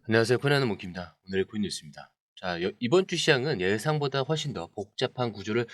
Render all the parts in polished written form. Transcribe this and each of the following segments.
안녕하세요. 코리아는 몽키입니다. 오늘의 코인 뉴스입니다. 자, 이번 주 시장은 예상보다 훨씬 더 복잡한 구조를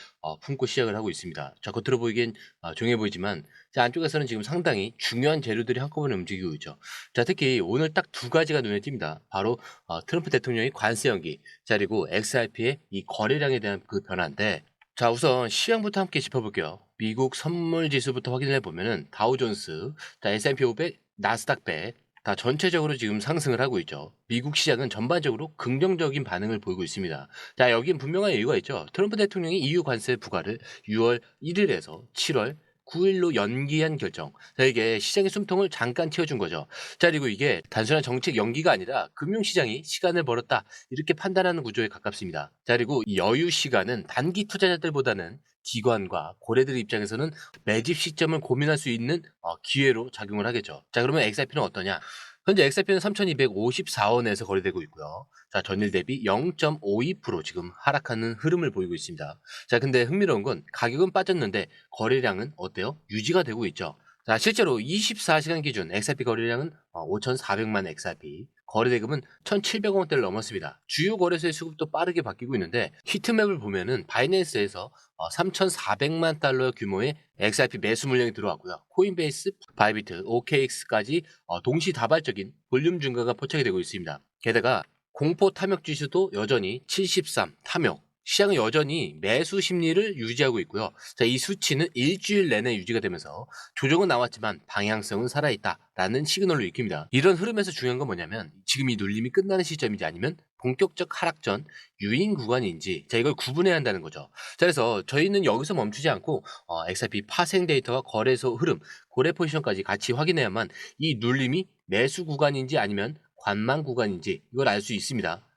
품고 시작을 하고 있습니다. 자, 겉으로 보이긴 조용해 보이지만 자, 안쪽에서는 지금 상당히 중요한 재료들이 한꺼번에 움직이고 있죠. 자, 특히 오늘 딱 두 가지가 눈에 띕니다. 바로 트럼프 대통령의 관세 연기, 자, 그리고 XRP의 이 거래량에 대한 그 변화인데, 자, 우선 시장부터 함께 짚어볼게요. 미국 선물 지수부터 확인해 보면은 다우존스, 자, S&P 500, 나스닥 100, 다 전체적으로 지금 상승을 하고 있죠. 미국 시장은 전반적으로 긍정적인 반응을 보이고 있습니다. 자, 여긴 분명한 이유가 있죠. 트럼프 대통령이 EU 관세 부과를 6월 1일에서 7월 9일로 연기한 결정. 자, 이게 시장의 숨통을 잠깐 틔워준 거죠. 자, 그리고 이게 단순한 정책 연기가 아니라 금융시장이 시간을 벌었다. 이렇게 판단하는 구조에 가깝습니다. 자, 그리고 이 여유 시간은 단기 투자자들보다는 기관과 고래들 입장에서는 매집 시점을 고민할 수 있는 기회로 작용을 하겠죠. 자, 그러면 XRP는 어떠냐? 현재 XRP는 3,254원에서 거래되고 있고요. 자, 전일 대비 0.52% 지금 하락하는 흐름을 보이고 있습니다. 자, 근데 흥미로운 건 가격은 빠졌는데 거래량은 어때요? 유지가 되고 있죠. 자, 실제로 24시간 기준 XRP 거래량은 5,400만 XRP, 거래대금은 1,700원대를 넘었습니다. 주요 거래소의 수급도 빠르게 바뀌고 있는데 히트맵을 보면은 바이낸스에서 3,400만 달러 규모의 XRP 매수 물량이 들어왔고요. 코인베이스, 바이비트, OKX까지 동시다발적인 볼륨 증가가 포착이 되고 있습니다. 게다가 공포 탐욕 지수도 여전히 73 탐욕. 시장은 여전히 매수 심리를 유지하고 있고요. 자, 이 수치는 일주일 내내 유지가 되면서 조정은 나왔지만 방향성은 살아있다라는 시그널로 읽힙니다. 이런 흐름에서 중요한 건 뭐냐면 지금 이 눌림이 끝나는 시점인지 아니면 본격적 하락 전 유인 구간인지, 자, 이걸 구분해야 한다는 거죠. 자, 그래서 저희는 여기서 멈추지 않고 XRP 파생 데이터와 거래소 흐름, 고래 포지션까지 같이 확인해야만 이 눌림이 매수 구간인지 아니면 관망 구간인지 이걸 알 수 있습니다.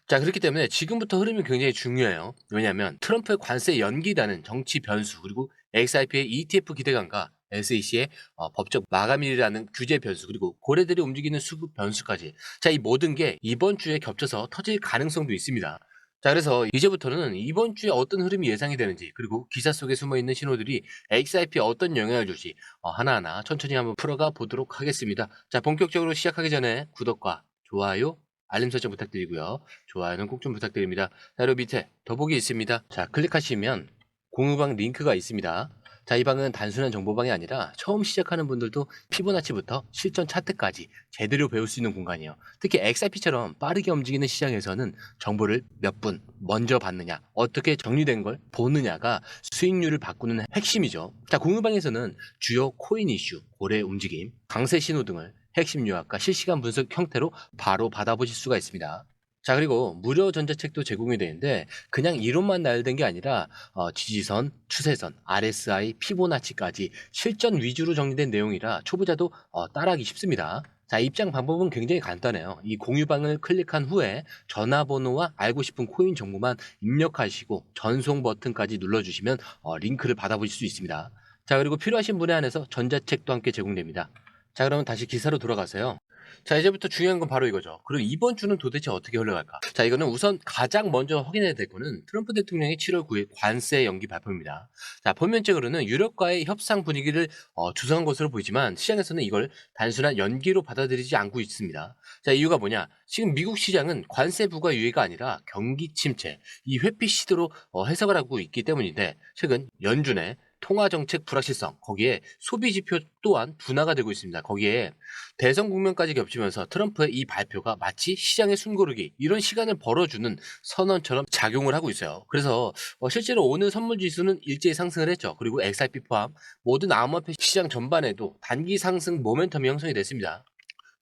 자, 그렇기 때문에 지금부터 흐름이 굉장히 중요해요. 왜냐하면 트럼프의 관세 연기라는 정치 변수, 그리고 XRP의 ETF 기대감과 SEC의 법적 마감일이라는 규제 변수, 그리고 고래들이 움직이는 수급 변수까지, 자, 이 모든 게 이번 주에 겹쳐서 터질 가능성도 있습니다. 자, 그래서 이제부터는 이번 주에 어떤 흐름이 예상이 되는지, 그리고 기사 속에 숨어있는 신호들이 XRP에 어떤 영향을 줄지 하나하나 천천히 한번 풀어가 보도록 하겠습니다. 자, 본격적으로 시작하기 전에 구독과 좋아요, 알림 설정 부탁드리고요. 좋아요는 꼭 좀 부탁드립니다. 자, 그리고 밑에 더보기 있습니다. 자, 클릭하시면 공유방 링크가 있습니다. 자, 이 방은 단순한 정보방이 아니라 처음 시작하는 분들도 피보나치부터 실전 차트까지 제대로 배울 수 있는 공간이에요. 특히 XRP처럼 빠르게 움직이는 시장에서는 정보를 몇 분 먼저 받느냐, 어떻게 정리된 걸 보느냐가 수익률을 바꾸는 핵심이죠. 자, 공유방에서는 주요 코인 이슈, 고래 움직임, 강세 신호 등을 핵심 요약과 실시간 분석 형태로 바로 받아보실 수가 있습니다. 자, 그리고 무료 전자책도 제공이 되는데 그냥 이론만 나열된 게 아니라 지지선, 추세선, RSI, 피보나치까지 실전 위주로 정리된 내용이라 초보자도 따라하기 쉽습니다. 자, 입장 방법은 굉장히 간단해요. 이 공유방을 클릭한 후에 전화번호와 알고 싶은 코인 정보만 입력하시고 전송 버튼까지 눌러주시면 링크를 받아보실 수 있습니다. 자, 그리고 필요하신 분에 한해서 전자책도 함께 제공됩니다. 자, 그러면 다시 기사로 돌아가세요. 자, 이제부터 중요한 건 바로 이거죠. 그럼 이번 주는 도대체 어떻게 흘러갈까? 자, 이거는 우선 가장 먼저 확인해야 될 거는 트럼프 대통령이 7월 9일 관세 연기 발표입니다. 자, 표면적으로는 유럽과의 협상 분위기를 조성한 것으로 보이지만 시장에서는 이걸 단순한 연기로 받아들이지 않고 있습니다. 자, 이유가 뭐냐? 지금 미국 시장은 관세 부과 유예가 아니라 경기 침체, 이 회피 시도로 해석을 하고 있기 때문인데 최근 연준의 통화정책 불확실성, 거기에 소비 지표 또한 둔화가 되고 있습니다. 거기에 대선 국면까지 겹치면서 트럼프의 이 발표가 마치 시장의 숨고르기, 이런 시간을 벌어주는 선언처럼 작용을 하고 있어요. 그래서 실제로 오늘 선물 지수는 일제히 상승을 했죠. 그리고 XRP 포함 모든 암호화폐 시장 전반에도 단기 상승 모멘텀이 형성이 됐습니다.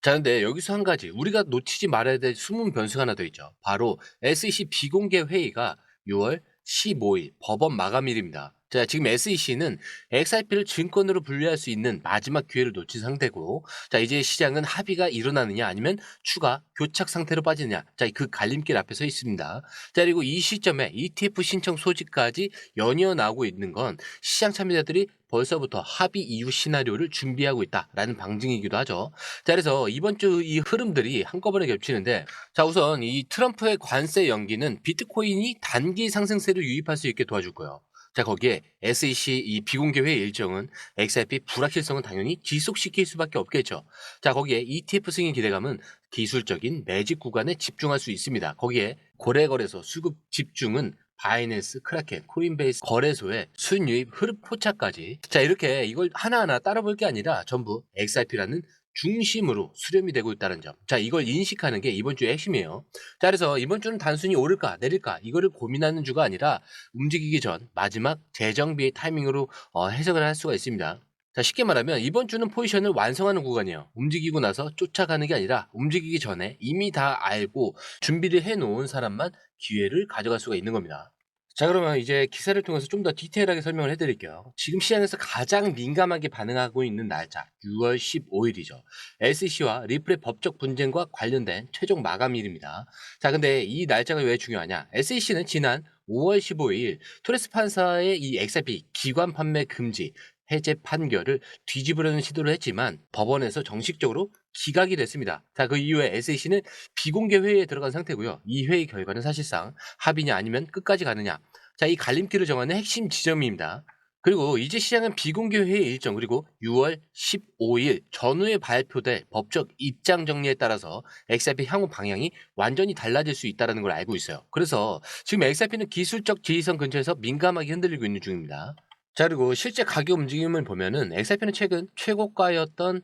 자, 근데 여기서 한 가지 우리가 놓치지 말아야 될 숨은 변수가 하나 더 있죠. 바로 SEC 비공개 회의가 6월 15일 법원 마감일입니다. 자, 지금 SEC는 XRP를 증권으로 분류할 수 있는 마지막 기회를 놓친 상태고, 자, 이제 시장은 합의가 일어나느냐 아니면 추가 교착 상태로 빠지느냐, 자, 그 갈림길 앞에 서 있습니다. 자, 그리고 이 시점에 ETF 신청 소식까지 연이어 나오고 있는 건 시장 참여자들이 벌써부터 합의 이후 시나리오를 준비하고 있다라는 방증이기도 하죠. 자, 그래서 이번 주 이 흐름들이 한꺼번에 겹치는데, 자, 우선 이 트럼프의 관세 연기는 비트코인이 단기 상승세를 유입할 수 있게 도와줄 거예요. 자, 거기에 SEC 이 비공개 회의 일정은 XRP 불확실성은 당연히 지속시킬 수밖에 없겠죠. 자, 거기에 ETF 승인 기대감은 기술적인 매집 구간에 집중할 수 있습니다. 거기에 고래거래소 수급 집중은 바이낸스, 크라켄, 코인베이스 거래소의 순유입 흐름 포착까지. 자, 이렇게 이걸 하나하나 따라볼 게 아니라 전부 XRP라는 중심으로 수렴이 되고 있다는 점. 자, 이걸 인식하는 게 이번 주의 핵심이에요. 자, 그래서 이번 주는 단순히 오를까 내릴까 이거를 고민하는 주가 아니라 움직이기 전 마지막 재정비의 타이밍으로 해석을 할 수가 있습니다. 자, 쉽게 말하면 이번 주는 포지션을 완성하는 구간이에요. 움직이고 나서 쫓아가는 게 아니라 움직이기 전에 이미 다 알고 준비를 해놓은 사람만 기회를 가져갈 수가 있는 겁니다. 자, 그러면 이제 기사를 통해서 좀 더 디테일하게 설명을 해드릴게요. 지금 시장에서 가장 민감하게 반응하고 있는 날짜 6월 15일이죠. SEC와 리플의 법적 분쟁과 관련된 최종 마감일입니다. 자, 근데 이 날짜가 왜 중요하냐? SEC는 지난 5월 15일 토레스 판사의 이 XRP 기관 판매 금지 해제 판결을 뒤집으려는 시도를 했지만 법원에서 정식적으로 기각이 됐습니다. 자, 그 이후에 SEC는 비공개 회의에 들어간 상태고요. 이 회의 결과는 사실상 합의냐 아니면 끝까지 가느냐. 자, 이 갈림길을 정하는 핵심 지점입니다. 그리고 이제 시장은 비공개 회의 일정 그리고 6월 15일 전후에 발표될 법적 입장 정리에 따라서 XRP 향후 방향이 완전히 달라질 수 있다는 걸 알고 있어요. 그래서 지금 XRP는 기술적 지지선 근처에서 민감하게 흔들리고 있는 중입니다. 자, 그리고 실제 가격 움직임을 보면은 XRP는 최근 최고가였던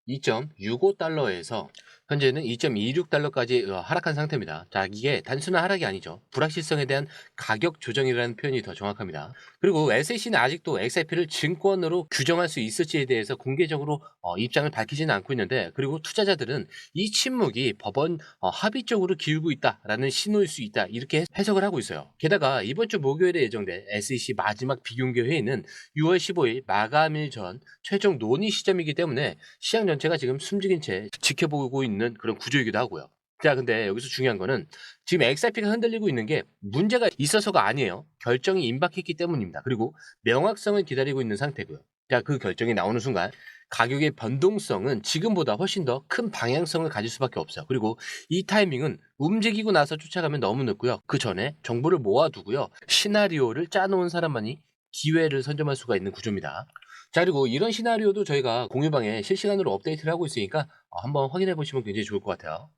2.65달러에서 현재는 2.26달러까지 하락한 상태입니다. 자, 이게 단순한 하락이 아니죠. 불확실성에 대한 가격 조정이라는 표현이 더 정확합니다. 그리고 SEC는 아직도 XRP를 증권으로 규정할 수 있을지에 대해서 공개적으로 입장을 밝히지는 않고 있는데, 그리고 투자자들은 이 침묵이 법원 합의 쪽으로 기울고 있다라는 신호일 수 있다 이렇게 해석을 하고 있어요. 게다가 이번 주 목요일에 예정된 SEC 마지막 비공개 회의는 6월 15일 마감일 전 최종 논의 시점이기 때문에 시장 전체가 지금 숨죽인 채 지켜보고 있는 그런 구조이기도 하고요. 자, 근데 여기서 중요한 거는 지금 XRP가 흔들리고 있는 게 문제가 있어서가 아니에요. 결정이 임박했기 때문입니다. 그리고 명확성을 기다리고 있는 상태고요. 자, 그 결정이 나오는 순간 가격의 변동성은 지금보다 훨씬 더 큰 방향성을 가질 수밖에 없어요. 그리고 이 타이밍은 움직이고 나서 쫓아가면 너무 늦고요. 그 전에 정보를 모아두고요. 시나리오를 짜놓은 사람만이 기회를 선점할 수가 있는 구조입니다. 자, 그리고 이런 시나리오도 저희가 공유방에 실시간으로 업데이트를 하고 있으니까 한번 확인해 보시면 굉장히 좋을 것 같아요.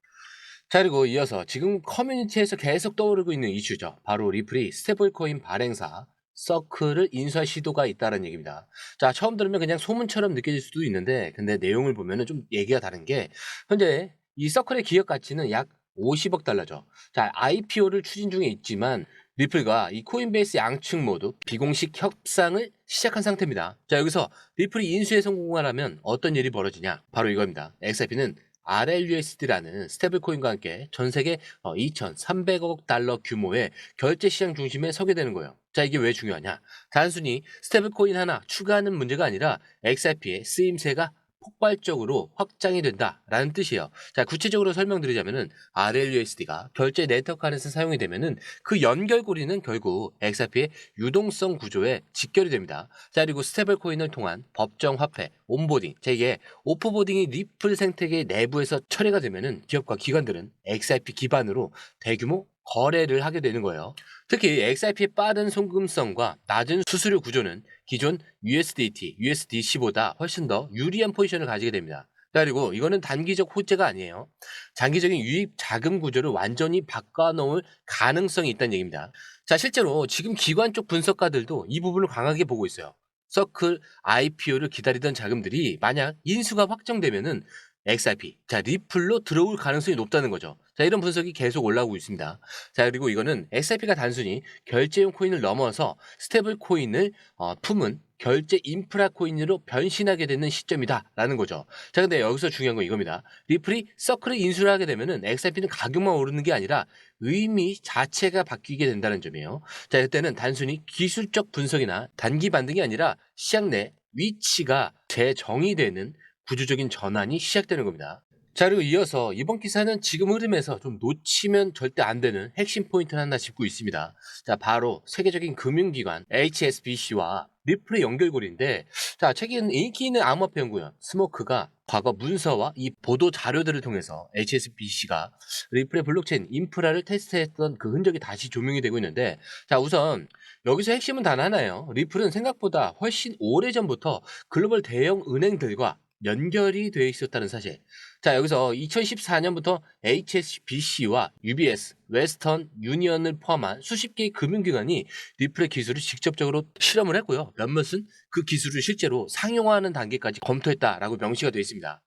자, 그리고 이어서 지금 커뮤니티에서 계속 떠오르고 있는 이슈죠. 바로 리플이 스테이블코인 발행사 서클을 인수할 시도가 있다는 얘기입니다. 자, 처음 들으면 그냥 소문처럼 느껴질 수도 있는데, 근데 내용을 보면은 좀 얘기가 다른 게, 현재 이 서클의 기업 가치는 약 50억 달러죠. 자, IPO를 추진 중에 있지만 리플과 이 코인베이스 양측 모두 비공식 협상을 시작한 상태입니다. 자, 여기서 리플이 인수에 성공을 하면 어떤 일이 벌어지냐? 바로 이겁니다. XRP는 RLUSD라는 스테이블코인과 함께 전 세계 2,300억 달러 규모의 결제 시장 중심에 서게 되는 거예요. 자, 이게 왜 중요하냐? 단순히 스테이블코인 하나 추가하는 문제가 아니라 XRP의 쓰임새가 폭발적으로 확장이 된다라는 뜻이에요. 자, 구체적으로 설명드리자면은 RLUSD가 결제 네트워크 안에서 사용이 되면은 그 연결고리는 결국 XRP의 유동성 구조에 직결이 됩니다. 자, 그리고 스테이블 코인을 통한 법정 화폐, 온보딩, 자, 이게 오프보딩이 리플 생태계 내부에서 처리가 되면은 기업과 기관들은 XRP 기반으로 대규모 거래를 하게 되는 거예요. 특히 XRP의 빠른 송금성과 낮은 수수료 구조는 기존 USDT, USDC보다 훨씬 더 유리한 포지션을 가지게 됩니다. 그리고 이거는 단기적 호재가 아니에요. 장기적인 유입 자금 구조를 완전히 바꿔놓을 가능성이 있다는 얘기입니다. 자, 실제로 지금 기관 쪽 분석가들도 이 부분을 강하게 보고 있어요. 서클 IPO를 기다리던 자금들이 만약 인수가 확정되면은 XRP, 자, 리플로 들어올 가능성이 높다는 거죠. 자, 이런 분석이 계속 올라오고 있습니다. 자, 그리고 이거는 XRP가 단순히 결제용 코인을 넘어서 스테이블 코인을 품은 결제 인프라 코인으로 변신하게 되는 시점이다라는 거죠. 자, 근데 여기서 중요한 건 이겁니다. 리플이 서클을 인수를 하게 되면은 XRP는 가격만 오르는 게 아니라 의미 자체가 바뀌게 된다는 점이에요. 자, 이때는 단순히 기술적 분석이나 단기 반등이 아니라 시장 내 위치가 재정의되는 구조적인 전환이 시작되는 겁니다. 자, 그리고 이어서 이번 기사는 지금 흐름에서 좀 놓치면 절대 안 되는 핵심 포인트를 하나 짚고 있습니다. 자, 바로 세계적인 금융기관 HSBC와 리플의 연결고리인데, 자, 최근 인기 있는 암호화폐 연구원 스모크가 과거 문서와 이 보도 자료들을 통해서 HSBC가 리플의 블록체인 인프라를 테스트했던 그 흔적이 다시 조명이 되고 있는데, 자, 우선 여기서 핵심은 단 하나예요. 리플은 생각보다 훨씬 오래전부터 글로벌 대형 은행들과 연결이 되어 있었다는 사실. 자, 여기서 2014년부터 HSBC와 UBS, 웨스턴 유니언을 포함한 수십 개의 금융기관이 리플의 기술을 직접적으로 실험을 했고요. 몇몇은 그 기술을 실제로 상용화하는 단계까지 검토했다라고 명시가 되어 있습니다.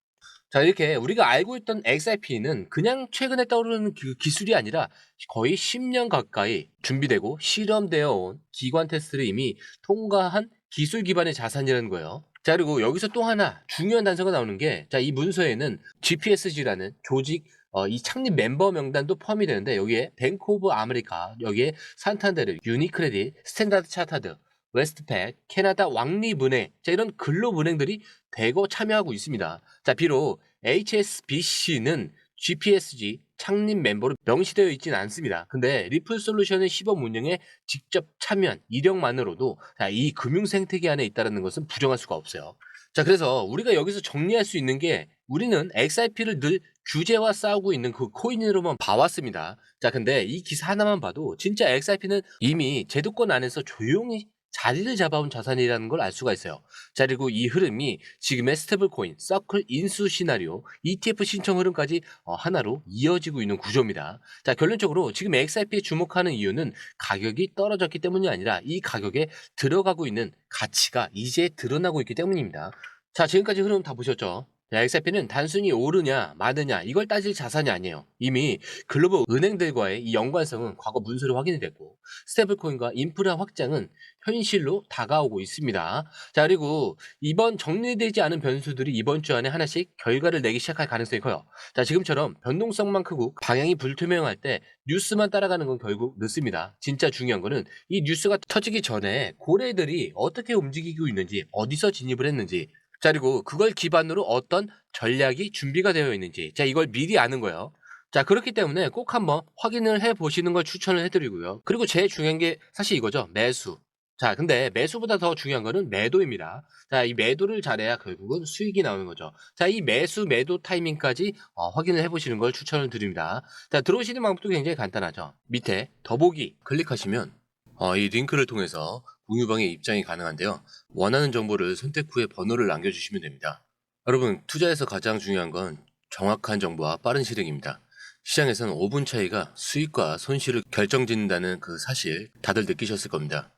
자, 이렇게 우리가 알고 있던 XRP는 그냥 최근에 떠오르는 그 기술이 아니라 거의 10년 가까이 준비되고 실험되어 온 기관 테스트를 이미 통과한 기술 기반의 자산이라는 거예요. 자, 그리고 여기서 또 하나 중요한 단서가 나오는 게, 자, 이 문서에는 GPSG라는 조직 이 창립 멤버 명단도 포함이 되는데, 여기에 뱅크 오브 아메리카, 여기에 산탄데르, 유니크레딧, 스탠다드 차타드, 웨스트팩, 캐나다 왕립은행, 자, 이런 글로벌 은행들이 대거 참여하고 있습니다. 자, 비록 HSBC는 GPSG 창립 멤버로 명시되어 있지는 않습니다. 근데 리플 솔루션의 시범 운영에 직접 참여한 이력만으로도, 자, 이 금융 생태계 안에 있다는 것은 부정할 수가 없어요. 자, 그래서 우리가 여기서 정리할 수 있는 게, 우리는 XRP를 늘 규제와 싸우고 있는 그 코인으로만 봐왔습니다. 자, 근데 이 기사 하나만 봐도 진짜 XRP는 이미 제도권 안에서 조용히 자리를 잡아온 자산이라는 걸 알 수가 있어요. 자, 그리고 이 흐름이 지금의 스테이블 코인, 서클 인수 시나리오, ETF 신청 흐름까지 하나로 이어지고 있는 구조입니다. 자, 결론적으로 지금 XRP에 주목하는 이유는 가격이 떨어졌기 때문이 아니라 이 가격에 들어가고 있는 가치가 이제 드러나고 있기 때문입니다. 자, 지금까지 흐름 다 보셨죠? 자, XRP는 단순히 오르냐 마느냐 이걸 따질 자산이 아니에요. 이미 글로벌 은행들과의 이 연관성은 과거 문서로 확인이 됐고, 스테이블코인과 인프라 확장은 현실로 다가오고 있습니다. 자, 그리고 이번 정리되지 않은 변수들이 이번 주 안에 하나씩 결과를 내기 시작할 가능성이 커요. 자, 지금처럼 변동성만 크고 방향이 불투명할 때 뉴스만 따라가는 건 결국 늦습니다. 진짜 중요한 거는 이 뉴스가 터지기 전에 고래들이 어떻게 움직이고 있는지, 어디서 진입을 했는지, 자, 그리고 그걸 기반으로 어떤 전략이 준비가 되어 있는지, 자, 이걸 미리 아는 거예요. 자, 그렇기 때문에 꼭 한번 확인을 해 보시는 걸 추천을 해드리고요. 그리고 제일 중요한 게 사실 이거죠. 매수. 자, 근데 매수보다 더 중요한 거는 매도입니다. 자, 이 매도를 잘해야 결국은 수익이 나오는 거죠. 자, 이 매수, 매도 타이밍까지 확인을 해 보시는 걸 추천을 드립니다. 자, 들어오시는 방법도 굉장히 간단하죠. 밑에 더보기 클릭하시면 이 링크를 통해서 공유방에 입장이 가능한데요. 원하는 정보를 선택 후에 번호를 남겨주시면 됩니다. 여러분, 투자에서 가장 중요한 건 정확한 정보와 빠른 실행입니다. 시장에서는 5분 차이가 수익과 손실을 결정짓는다는 그 사실 다들 느끼셨을 겁니다.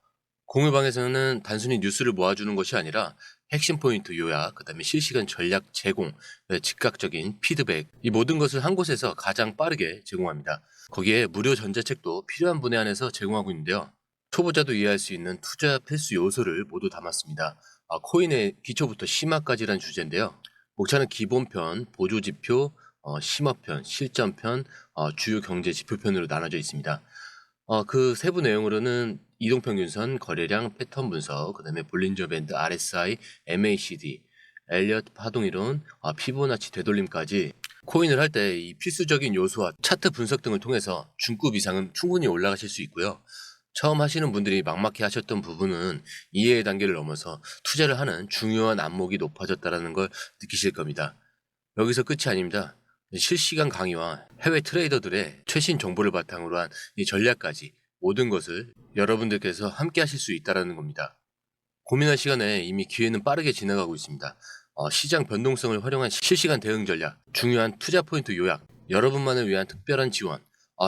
공유방에서는 단순히 뉴스를 모아주는 것이 아니라 핵심 포인트 요약, 그 다음에 실시간 전략 제공, 즉각적인 피드백, 이 모든 것을 한 곳에서 가장 빠르게 제공합니다. 거기에 무료 전자책도 필요한 분에 한해서 제공하고 있는데요. 초보자도 이해할 수 있는 투자 필수 요소를 모두 담았습니다. 코인의 기초부터 심화까지란 주제인데요. 목차는 기본편, 보조지표, 심화편, 실전편, 주요 경제 지표편으로 나눠져 있습니다. 그 세부 내용으로는 이동평균선, 거래량, 패턴 분석, 그 다음에 볼린저 밴드, RSI, MACD, 엘리어트 파동이론, 피보나치 되돌림까지 코인을 할 때 이 필수적인 요소와 차트 분석 등을 통해서 중급 이상은 충분히 올라가실 수 있고요. 처음 하시는 분들이 막막해 하셨던 부분은 이해의 단계를 넘어서 투자를 하는 중요한 안목이 높아졌다는 걸 느끼실 겁니다. 여기서 끝이 아닙니다. 실시간 강의와 해외 트레이더들의 최신 정보를 바탕으로 한 이 전략까지 모든 것을 여러분들께서 함께 하실 수 있다는 겁니다. 고민할 시간에 이미 기회는 빠르게 지나가고 있습니다. 시장 변동성을 활용한 실시간 대응 전략, 중요한 투자 포인트 요약, 여러분만을 위한 특별한 지원,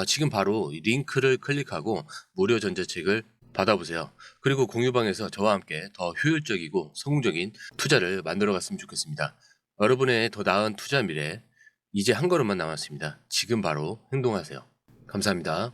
지금 바로 이 링크를 클릭하고 무료 전자책을 받아보세요. 그리고 공유방에서 저와 함께 더 효율적이고 성공적인 투자를 만들어 갔으면 좋겠습니다. 여러분의 더 나은 투자 미래, 이제 한 걸음만 남았습니다. 지금 바로 행동하세요. 감사합니다.